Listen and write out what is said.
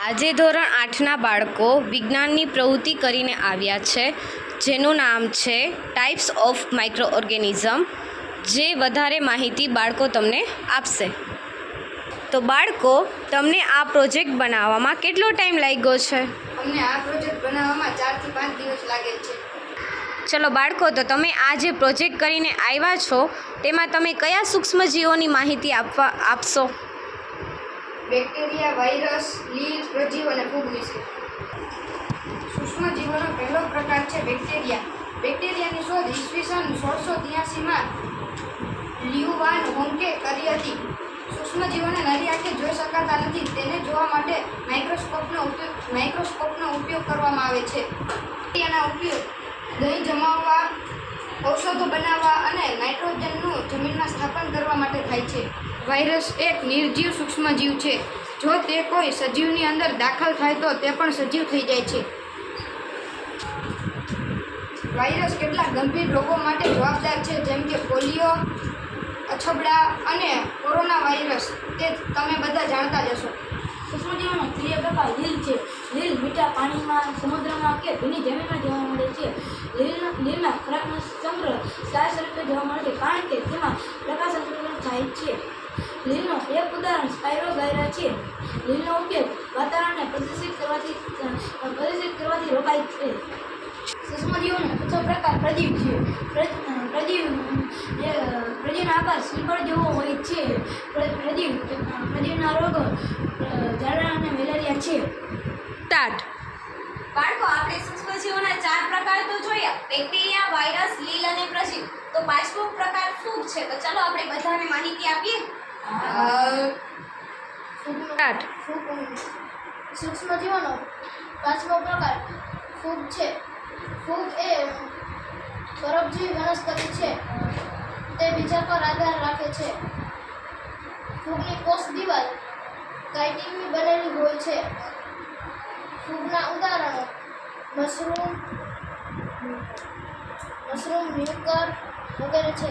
આજે ધોરણ 8ના બાળકો વિજ્ઞાનની પ્રવૃત્તિ કરીને આવ્યા છે, જેનું નામ છે ટાઈપ્સ ઓફ માઇક્રો ઓર્ગેનિઝમ, જે વધારે માહિતી બાળકો તમને આપશે. તો બાળકો, તમને આ પ્રોજેક્ટ બનાવવામાં કેટલો ટાઈમ લાગ્યો છે? અમને આ પ્રોજેક્ટ બનાવવામાં 4 થી 5 દિવસ લાગેલ છે. ચલો બાળકો, તો તમે આ જે પ્રોજેક્ટ કરીને આવ્યા છો તેમાં તમે કયા સૂક્ષ્મજીવોની માહિતી આપશો? બેક્ટેરિયા, વાયરસ, લીલ, પ્રજીવ અને ફૂગ વિશે. સૂક્ષ્મજીવોનો પહેલો પ્રકાર છે બેક્ટેરિયા. બેક્ટેરિયાની શોધ ઈસવીસન 1683માં લ્યુવાન હોંકે કરી હતી. સૂક્ષ્મજીવોને નરી આંખે જોઈ શકાતા નથી, તેને જોવા માટે માઇક્રોસ્કોપનો ઉપયોગ કરવામાં આવે છે. બેક્ટેરિયાના ઉપયોગ દહીં જમાવવા, ઔષધો બનાવવા અને નાઇટ્રોજનનું જમીનમાં સ્થાપન કરવા માટે થાય છે. વાયરસ એક નિર્જીવ સૂક્ષ્મજીવ છે. જો તે કોઈ સજીવની અંદર દાખલ થાય તો તે પણ સજીવ થઈ જાય છે. વાયરસ કેટલાક ગંભીર રોગો માટે જવાબદાર છે, જેમ કે પોલિયો, અછબડા અને કોરોના વાયરસ. તે તમે બધા જાણતા જ હશો. સૂક્ષ્મજીવોનો પ્રિય પ્રકાર લીલ છે. લીલ મીઠા પાણીમાં, સમુદ્રમાં કે ભીની જમીનમાં જોવા મળે છે. લીલના ખોરાકનો સંગ્રહ સ્ટાર સ્વરૂપે જોવા મળે છે, કારણ કે તેમાં પ્રકાશ સંશ્લેષણ થાય છે. લીલનું એક ઉદાહરણ સ્પાયરોગાયરા છે. લીલનો ઉપયોગ વાતાવરણને પ્રદૂષિત કરવાથી રોકાય છે. સૂક્ષ્મજીવોનો ચોથો પ્રકાર પ્રજીવ છે. પ્રજીવનો આકાર સ્લીપર જેવો હોય છે. પ્રજીવના રોગો ઝાડા અને મેલેરિયા છે. સ્ટાર્ટ. બાળકો, આપણે સૂક્ષ્મજીવોના 4 પ્રકાર તો જોયા: બેક્ટેરિયા, વાયરસ, લીલ અને પ્રજીવ. તો 5મો પ્રકાર ફૂગ છે. તો ચલો આપણે બધાને માહિતી આપીએ. સ્ટાર્ટ. સૂક્ષ્મજીવોનો 5મો પ્રકાર ફૂગ છે. ફૂગ એ પરોપજીવી વનસ્પતિ છે. તે બીજા પર આધાર રાખે છે. ફૂગની કોષ દિવાલ કાઇટિનની બનેલી હોય છે. ફૂગના ઉદાહરણો મશરૂમ, મ્યુકર વગેરે છે.